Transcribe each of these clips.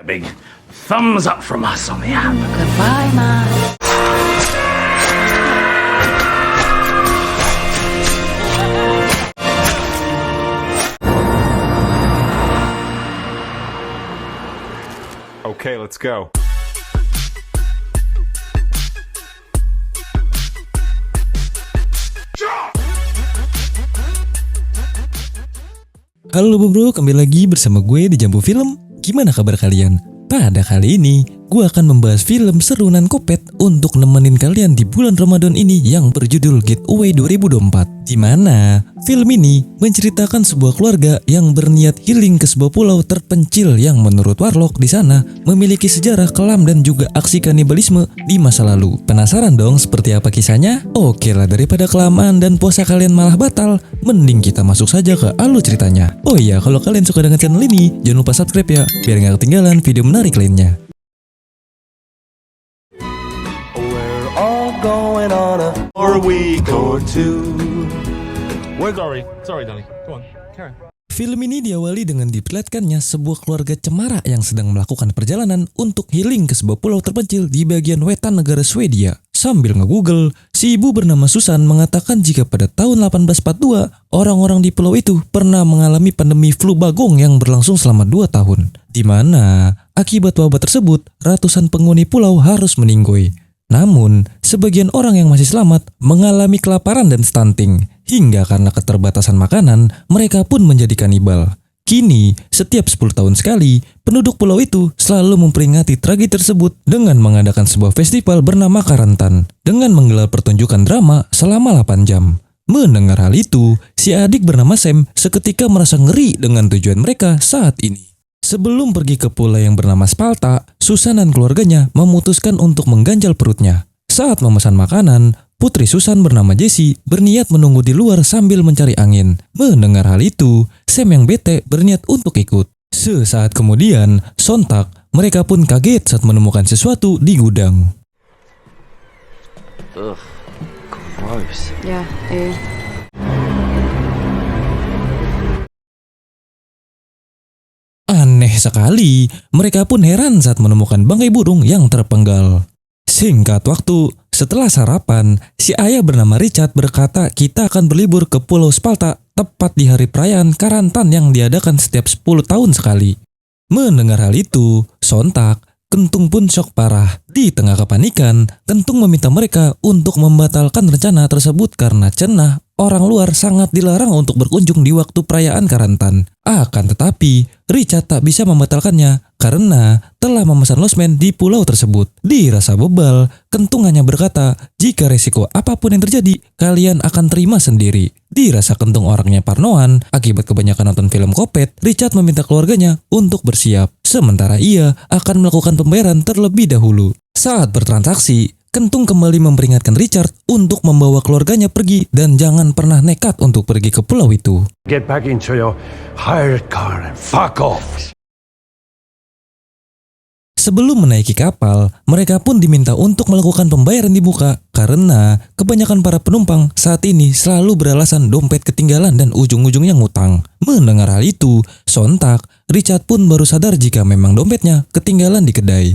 Big thumbs up from us on the app. Goodbye, Ma. Okay, let's go. Halo bro, kembali lagi bersama gue di Jambu Film. Gimana kabar kalian? Pada kali ini, gue akan membahas film seru nan kopet untuk nemenin kalian di bulan Ramadan ini yang berjudul Getaway 2024. Di mana film ini menceritakan sebuah keluarga yang berniat healing ke sebuah pulau terpencil yang menurut Warlock di sana memiliki sejarah kelam dan juga aksi kanibalisme di masa lalu. Penasaran dong seperti apa kisahnya? Oke lah, daripada kelamaan dan puasa kalian malah batal, mending kita masuk saja ke alur ceritanya. Oh iya, kalau kalian suka dengan channel ini, jangan lupa subscribe ya, biar gak ketinggalan video menarik lainnya. We're all going on a week or two. Sorry, darling. Go on, carry on. Film ini diawali dengan diperlihatkannya sebuah keluarga cemara yang sedang melakukan perjalanan untuk healing ke sebuah pulau terpencil di bagian wetan negara Swedia. Sambil nge-google, si ibu bernama Susan mengatakan jika pada tahun 1842, orang-orang di pulau itu pernah mengalami pandemi flu bagong yang berlangsung selama 2 tahun. Di mana, akibat wabah tersebut, ratusan penghuni pulau harus meninggoy. Namun, sebagian orang yang masih selamat mengalami kelaparan dan stunting. Hingga karena keterbatasan makanan, mereka pun menjadi kanibal. Kini, setiap 10 tahun sekali, penduduk pulau itu selalu memperingati tragedi tersebut dengan mengadakan sebuah festival bernama Karantan, dengan menggelar pertunjukan drama selama 8 jam. Mendengar hal itu, si adik bernama Sam seketika merasa ngeri dengan tujuan mereka saat ini. Sebelum pergi ke pulau yang bernama Sparta, Susan dan keluarganya memutuskan untuk mengganjal perutnya. Saat memesan makanan, putri Susan bernama Jessie berniat menunggu di luar sambil mencari angin. Mendengar hal itu, Sam yang bete berniat untuk ikut. Sesaat kemudian, sontak, mereka pun kaget saat menemukan sesuatu di gudang. Ugh, gross. Yeah, Aneh sekali, mereka pun heran saat menemukan bangkai burung yang terpenggal. Singkat waktu, setelah sarapan, si ayah bernama Richard berkata kita akan berlibur ke Pulau Sparta tepat di hari perayaan Karantan yang diadakan setiap 10 tahun sekali. Mendengar hal itu, sontak, Kentung pun syok parah. Di tengah kepanikan, Kentung meminta mereka untuk membatalkan rencana tersebut karena cenah orang luar sangat dilarang untuk berkunjung di waktu perayaan Karantan. Akan tetapi, Richard tak bisa membatalkannya karena telah memesan losmen di pulau tersebut. Dirasa bebal, Kentung hanya berkata, jika resiko apapun yang terjadi, kalian akan terima sendiri. Dirasa Kentung orangnya parnoan, akibat kebanyakan nonton film kopet, Richard meminta keluarganya untuk bersiap. Sementara ia akan melakukan pembayaran terlebih dahulu. Saat bertransaksi, Kentung kembali memperingatkan Richard untuk membawa keluarganya pergi dan jangan pernah nekat untuk pergi ke pulau itu. Get back into your hired car and fuck off. Sebelum menaiki kapal, mereka pun diminta untuk melakukan pembayaran di muka karena kebanyakan para penumpang saat ini selalu beralasan dompet ketinggalan dan ujung-ujungnya ngutang. Mendengar hal itu, sontak, Richard pun baru sadar jika memang dompetnya ketinggalan di kedai.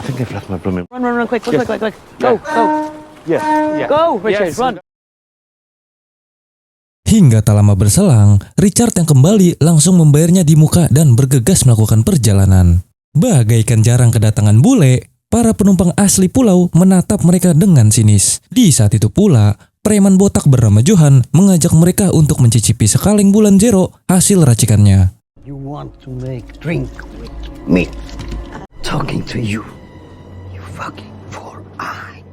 I think I've left my blooming. Run, quick. Go. Yeah. Go, Richard, run. Hingga tak lama berselang, Richard yang kembali langsung membayarnya di muka dan bergegas melakukan perjalanan. Bagaikan jarang kedatangan bule, para penumpang asli pulau menatap mereka dengan sinis. Di saat itu pula, preman botak bernama Johan mengajak mereka untuk mencicipi sekaleng bulan zero hasil racikannya. You want to make drink with me? Talking to you, you fucking four-eyed.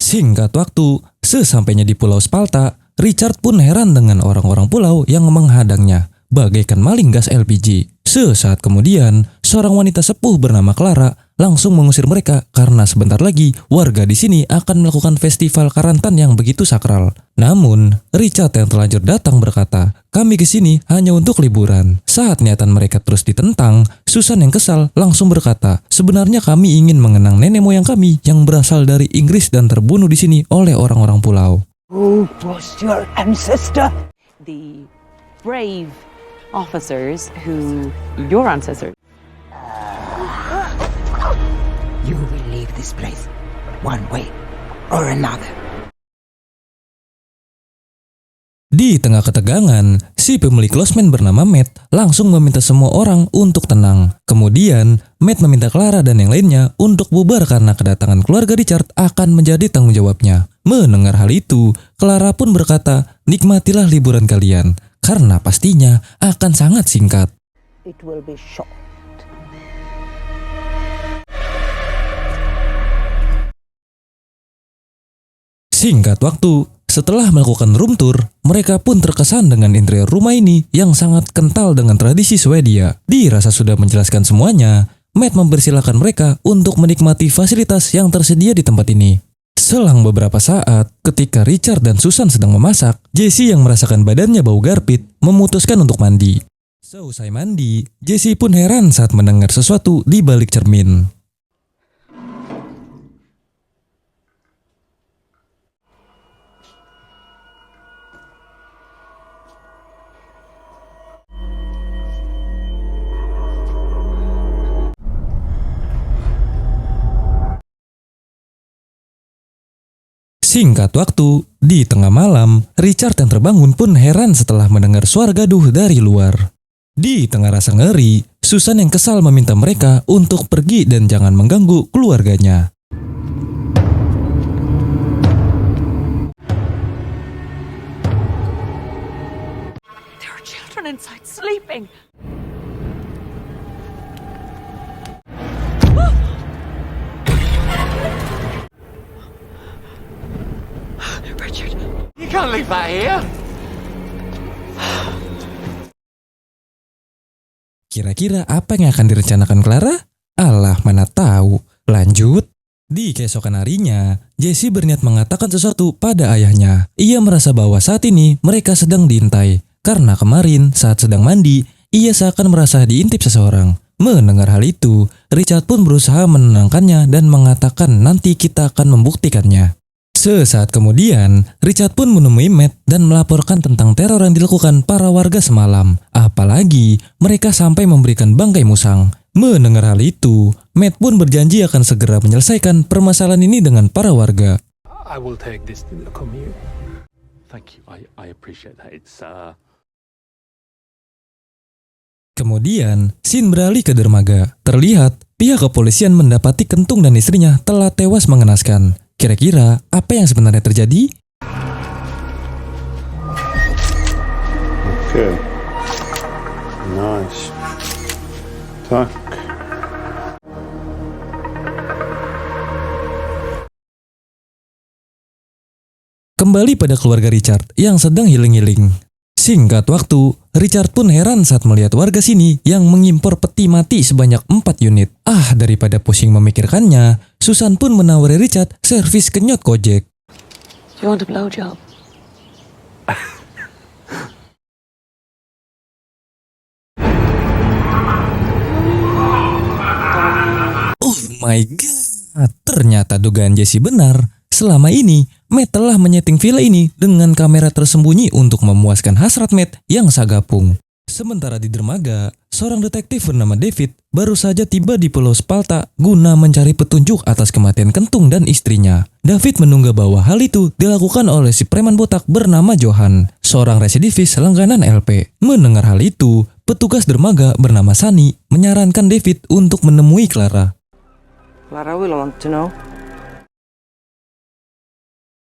Singkat waktu, sesampainya di Pulau Sparta, Richard pun heran dengan orang-orang pulau yang menghadangnya, bagaikan maling gas LPG. Sesaat kemudian, seorang wanita sepuh bernama Clara langsung mengusir mereka karena sebentar lagi warga di sini akan melakukan festival Karantan yang begitu sakral. Namun, Richard yang terlanjur datang berkata, kami kesini hanya untuk liburan. Saat niatan mereka terus ditentang, Susan yang kesal langsung berkata, sebenarnya kami ingin mengenang nenek moyang kami yang berasal dari Inggris dan terbunuh di sini oleh orang-orang pulau. Who was your ancestor? The brave officers who your ancestors. You will leave this place one way or another. Di tengah ketegangan, si pemilik losmen bernama Matt langsung meminta semua orang untuk tenang. Kemudian, Matt meminta Clara dan yang lainnya untuk bubar karena kedatangan keluarga Richard akan menjadi tanggung jawabnya. Mendengar hal itu, Clara pun berkata, nikmatilah liburan kalian, karena pastinya akan sangat singkat. It will be short. Singkat waktu, setelah melakukan room tour, mereka pun terkesan dengan interior rumah ini yang sangat kental dengan tradisi Swedia. Dirasa sudah menjelaskan semuanya, Matt mempersilahkan mereka untuk menikmati fasilitas yang tersedia di tempat ini. Selang beberapa saat, ketika Richard dan Susan sedang memasak, Jesse yang merasakan badannya bau garpit memutuskan untuk mandi. Seusai mandi, Jesse pun heran saat mendengar sesuatu di balik cermin. Singkat waktu, di tengah malam, Richard yang terbangun pun heran setelah mendengar suara gaduh dari luar. Di tengah rasa ngeri, Susan yang kesal meminta mereka untuk pergi dan jangan mengganggu keluarganya. There are children inside sleeping. Richard. You can't leave that here. Kira-kira apa yang akan direncanakan Clara? Alah, mana tahu. Lanjut. Di keesokan harinya, Jesse berniat mengatakan sesuatu pada ayahnya. Ia merasa bahwa saat ini mereka sedang diintai. Karena kemarin saat sedang mandi, ia seakan merasa diintip seseorang. Mendengar hal itu, Richard pun berusaha menenangkannya dan mengatakan nanti kita akan membuktikannya. Sesaat kemudian, Richard pun menemui Matt dan melaporkan tentang teror yang dilakukan para warga semalam. Apalagi, mereka sampai memberikan bangkai musang. Mendengar hal itu, Matt pun berjanji akan segera menyelesaikan permasalahan ini dengan para warga. I will take this to the commune. Thank you. I appreciate that. It's Kemudian, scene beralih ke dermaga. Terlihat, pihak kepolisian mendapati Kentung dan istrinya telah tewas mengenaskan. Kira-kira apa yang sebenarnya terjadi? Okay. Nice. Tak. Kembali pada keluarga Richard yang sedang healing-healing. Singkat waktu, Richard pun heran saat melihat warga sini yang mengimpor peti mati sebanyak 4 unit. Daripada pusing memikirkannya, Susan pun menawari Richard servis kenyot Gojek. You want a blowjob? Oh my god, ternyata dugaan Jesse benar. Selama ini, Matt telah menyeting villa ini dengan kamera tersembunyi untuk memuaskan hasrat Matt yang sagapung. Sementara di dermaga, seorang detektif bernama David baru saja tiba di Pulau Spalta guna mencari petunjuk atas kematian Kentung dan istrinya. David menduga bahwa hal itu dilakukan oleh si preman botak bernama Johan, seorang residivis langganan LP. Mendengar hal itu, petugas dermaga bernama Sunny menyarankan David untuk menemui Clara. Clara will want to know.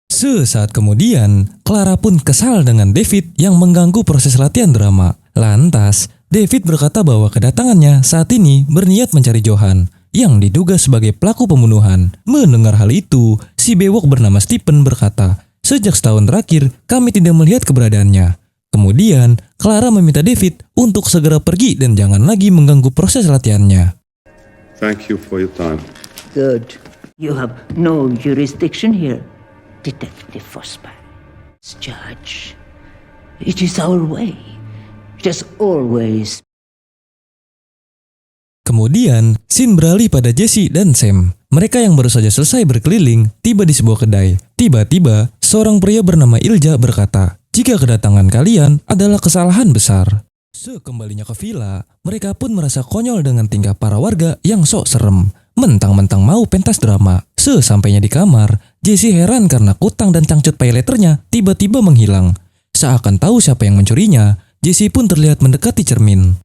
Sesaat kemudian, Clara pun kesal dengan David yang mengganggu proses latihan drama. Lantas, David berkata bahwa kedatangannya saat ini berniat mencari Johan, yang diduga sebagai pelaku pembunuhan. Mendengar hal itu, si bewok bernama Stephen berkata, sejak setahun terakhir kami tidak melihat keberadaannya. Kemudian, Clara meminta David untuk segera pergi dan jangan lagi mengganggu proses latihannya. Thank you for your time. Good. You have no jurisdiction here, Detective Fosberg. Judge, it is our way. Just always. Kemudian, scene beralih pada Jesse dan Sam. Mereka yang baru saja selesai berkeliling tiba di sebuah kedai. Tiba-tiba, seorang pria bernama Ilja berkata, jika kedatangan kalian adalah kesalahan besar. Sekembalinya ke villa, mereka pun merasa konyol dengan tingkah para warga yang sok serem. Mentang-mentang mau pentas drama. Sesampainya di kamar, Jessie heran karena kutang dan cangcut payletternya tiba-tiba menghilang. Seakan tahu siapa yang mencurinya, Jessie pun terlihat mendekati cermin.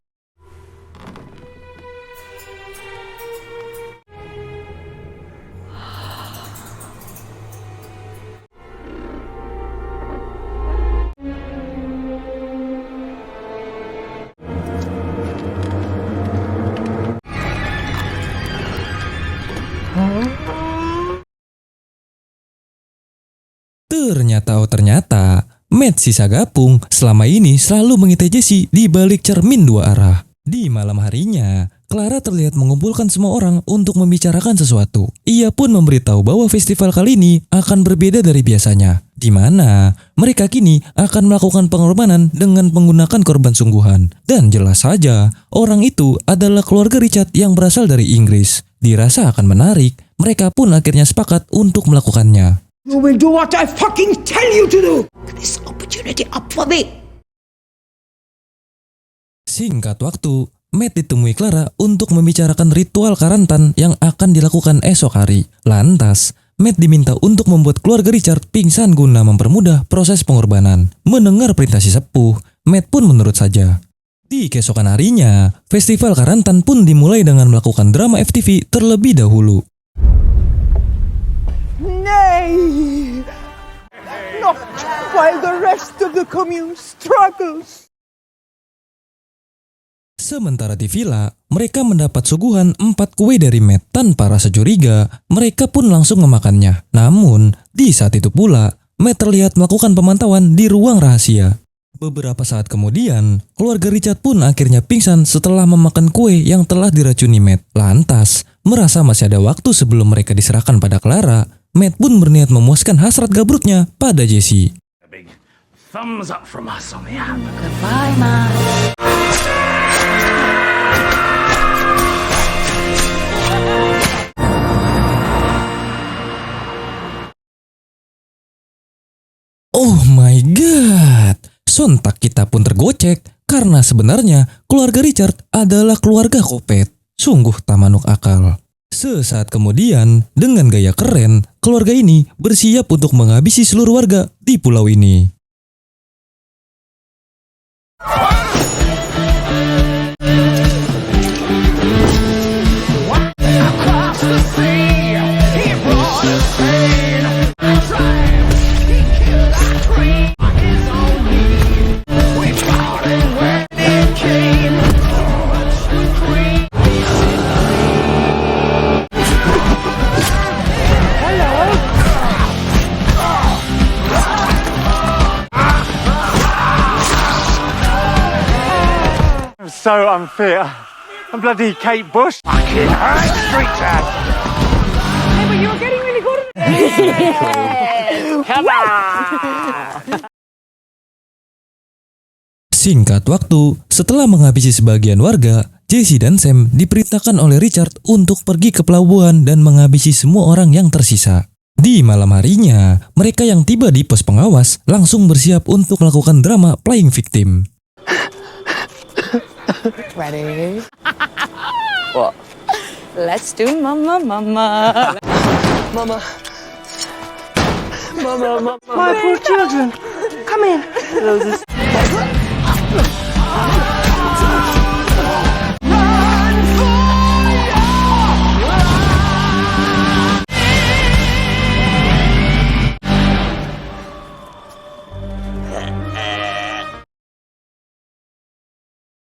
Ternyata, Matt si Sagapung selama ini selalu mengintai Jessie di balik cermin dua arah. Di malam harinya, Clara terlihat mengumpulkan semua orang untuk membicarakan sesuatu. Ia pun memberitahu bahwa festival kali ini akan berbeda dari biasanya, di mana mereka kini akan melakukan pengorbanan dengan menggunakan korban sungguhan. Dan jelas saja, orang itu adalah keluarga Richard yang berasal dari Inggris. Dirasa akan menarik, mereka pun akhirnya sepakat untuk melakukannya. You will do what I fucking tell you to do! This opportunity up for me! Singkat waktu, Matt ditemui Clara untuk membicarakan ritual karantan yang akan dilakukan esok hari. Lantas, Matt diminta untuk membuat keluarga Richard pingsan guna mempermudah proses pengorbanan. Mendengar perintah si sepuh, Matt pun menurut saja. Di keesokan harinya, festival karantan pun dimulai dengan melakukan drama FTV terlebih dahulu. Nay! Not while the rest of the commune struggles. Sementara di villa, mereka mendapat suguhan 4 kue dari Matt. Tanpa rasa curiga, mereka pun langsung memakannya. Namun, di saat itu pula, Matt terlihat melakukan pemantauan di ruang rahasia. Beberapa saat kemudian, keluarga Richard pun akhirnya pingsan setelah memakan kue yang telah diracuni Matt. Lantas, merasa masih ada waktu sebelum mereka diserahkan pada Clara, Matt pun berniat memuaskan hasrat gabrutnya pada Jessie. A big thumbs up from us on the app. Goodbye, Ma. Oh my god! Sontak kita pun tergocek karena sebenarnya keluarga Richard adalah keluarga Kopet. Sungguh tak manuk akal. Sesaat kemudian, dengan gaya keren, keluarga ini bersiap untuk menghabisi seluruh warga di pulau ini. So unfair. I'm bloody Kate Bush. Fucking hurt, street trash. Hey, but you're getting really good at it. Come on. Singkat waktu, setelah menghabisi sebagian warga, Jessie dan Sam diperintahkan oleh Richard untuk pergi ke pelabuhan dan menghabisi semua orang yang tersisa. Di malam harinya, mereka yang tiba di pos pengawas langsung bersiap untuk melakukan drama playing victim. Ready? What? Let's do Mama. My poor children. Come in.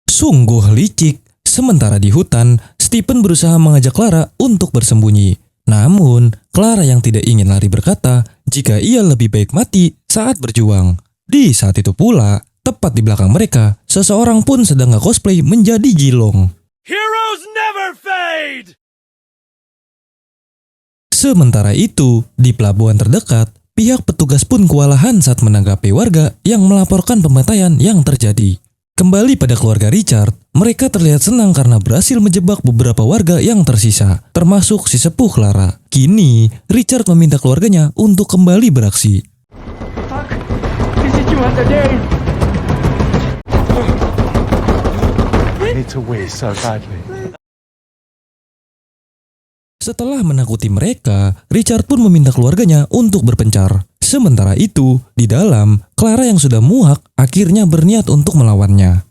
Sungguh licik. Sementara di hutan, Stephen berusaha mengajak Clara untuk bersembunyi. Namun, Clara yang tidak ingin lari berkata jika ia lebih baik mati saat berjuang. Di saat itu pula, tepat di belakang mereka, seseorang pun sedang nge-cosplay menjadi Jilong. Heroes never fade! Sementara itu, di pelabuhan terdekat, pihak petugas pun kewalahan saat menanggapi warga yang melaporkan pembantaian yang terjadi. Kembali pada keluarga Richard, mereka terlihat senang karena berhasil menjebak beberapa warga yang tersisa, termasuk si sepuh Clara. Kini, Richard meminta keluarganya untuk kembali beraksi. This is you and the day. to wee so badly. Setelah menakuti mereka, Richard pun meminta keluarganya untuk berpencar. Sementara itu, di dalam, Clara yang sudah muak akhirnya berniat untuk melawannya.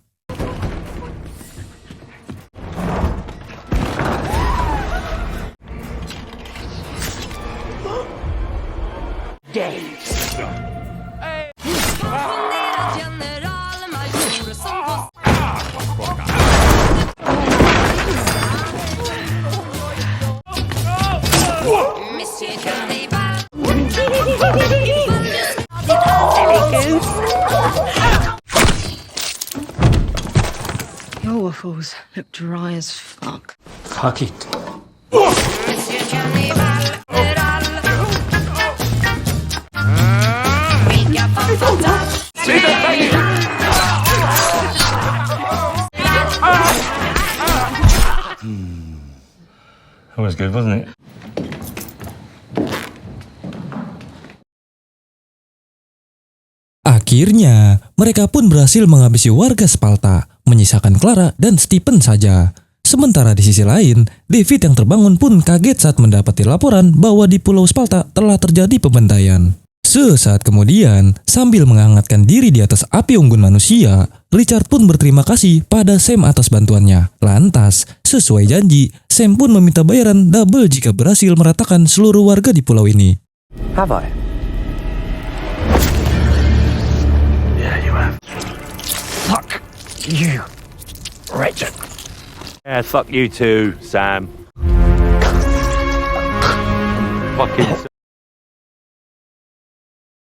Your waffles look dry as fuck. Fuck it. That was good, wasn't it? Akhirnya, mereka pun berhasil menghabisi warga Sparta, menyisakan Clara dan Stephen saja. Sementara di sisi lain, David yang terbangun pun kaget saat mendapati laporan bahwa di Pulau Sparta telah terjadi pembantaian. Sesaat kemudian, sambil menghangatkan diri di atas api unggun manusia, Richard pun berterima kasih pada Sam atas bantuannya. Lantas, sesuai janji, Sam pun meminta bayaran double jika berhasil meratakan seluruh warga di pulau ini. Have I? Yeah, you have. Fuck you, Richard. Yeah, fuck you too, Sam. Fucking.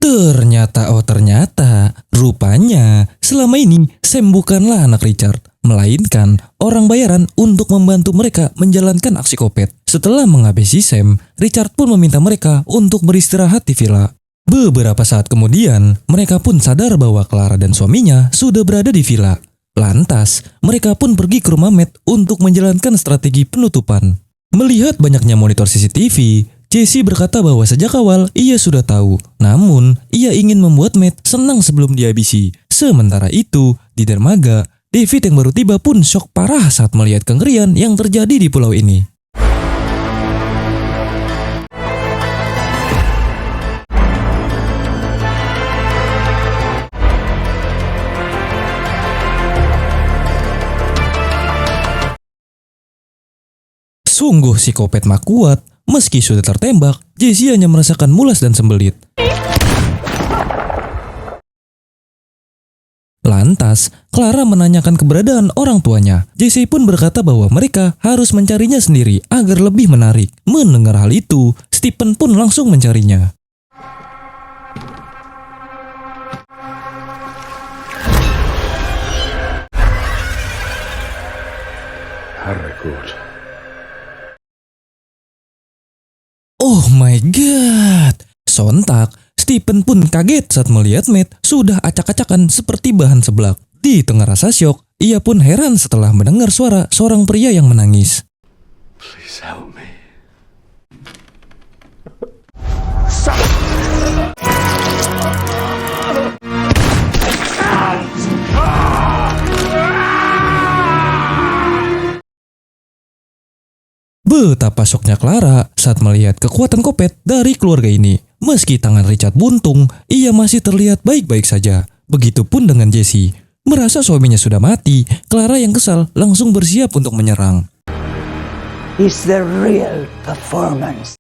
Ternyata, rupanya selama ini Sam bukanlah anak Richard, melainkan orang bayaran untuk membantu mereka menjalankan aksi kopet. Setelah menghabisi Sam, Richard pun meminta mereka untuk beristirahat di villa. Beberapa saat kemudian, mereka pun sadar bahwa Clara dan suaminya sudah berada di villa. Lantas, mereka pun pergi ke rumah Matt untuk menjalankan strategi penutupan. Melihat banyaknya monitor CCTV, Jesse berkata bahwa sejak awal ia sudah tahu, namun ia ingin membuat Matt senang sebelum dihabisi. Sementara itu, di dermaga, David yang baru tiba pun syok parah saat melihat kengerian yang terjadi di pulau ini. Sungguh psikopat mak kuat. Meski sudah tertembak, Jesse hanya merasakan mulas dan sembelit. Lantas, Clara menanyakan keberadaan orang tuanya. Jesse pun berkata bahwa mereka harus mencarinya sendiri agar lebih menarik. Mendengar hal itu, Stephen pun langsung mencarinya. Herregud. Oh my god! Sontak, Stephen pun kaget saat melihat Matt sudah acak-acakan seperti bahan seblak. Di tengah rasa syok, ia pun heran setelah mendengar suara seorang pria yang menangis. Please help me. Betapa syoknya Clara saat melihat kekuatan kopet dari keluarga ini. Meski tangan Richard buntung, ia masih terlihat baik-baik saja. Begitupun dengan Jesse. Merasa suaminya sudah mati, Clara yang kesal langsung bersiap untuk menyerang. It's the real performance.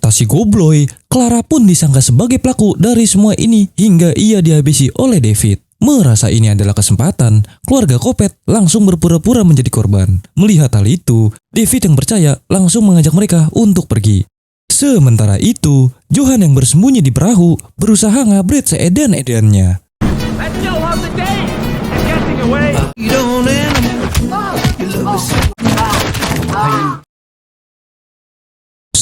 Tak si gobloy, Clara pun disangka sebagai pelaku dari semua ini hingga ia dihabisi oleh David. Merasa ini adalah kesempatan, keluarga kopet langsung berpura-pura menjadi korban. Melihat hal itu, David yang percaya langsung mengajak mereka untuk pergi. Sementara itu, Johan yang bersembunyi di perahu berusaha ngabret seedan-edannya.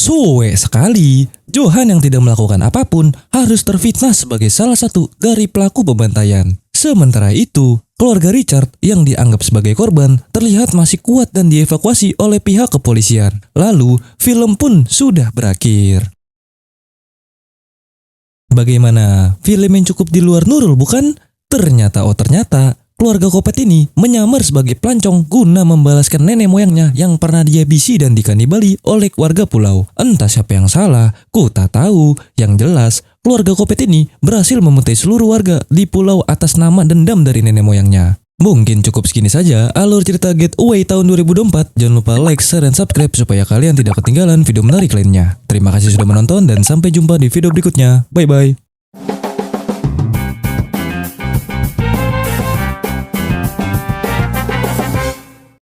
Suwe sekali, Johan yang tidak melakukan apapun harus terfitnah sebagai salah satu dari pelaku pembantaian. Sementara itu, keluarga Richard yang dianggap sebagai korban terlihat masih kuat dan dievakuasi oleh pihak kepolisian. Lalu, film pun sudah berakhir. Bagaimana? Film yang cukup di luar Nurul bukan? Ternyata keluarga Kopet ini menyamar sebagai pelancong guna membalaskan nenek moyangnya yang pernah dihabisi dan dikanibali oleh warga pulau. Entah siapa yang salah, ku tak tahu. Yang jelas, keluarga Kopet ini berhasil memutai seluruh warga di pulau atas nama dendam dari nenek moyangnya. Mungkin cukup segini saja alur cerita Getaway tahun 2024. Jangan lupa like, share, dan subscribe supaya kalian tidak ketinggalan video menarik lainnya. Terima kasih sudah menonton dan sampai jumpa di video berikutnya. Bye-bye.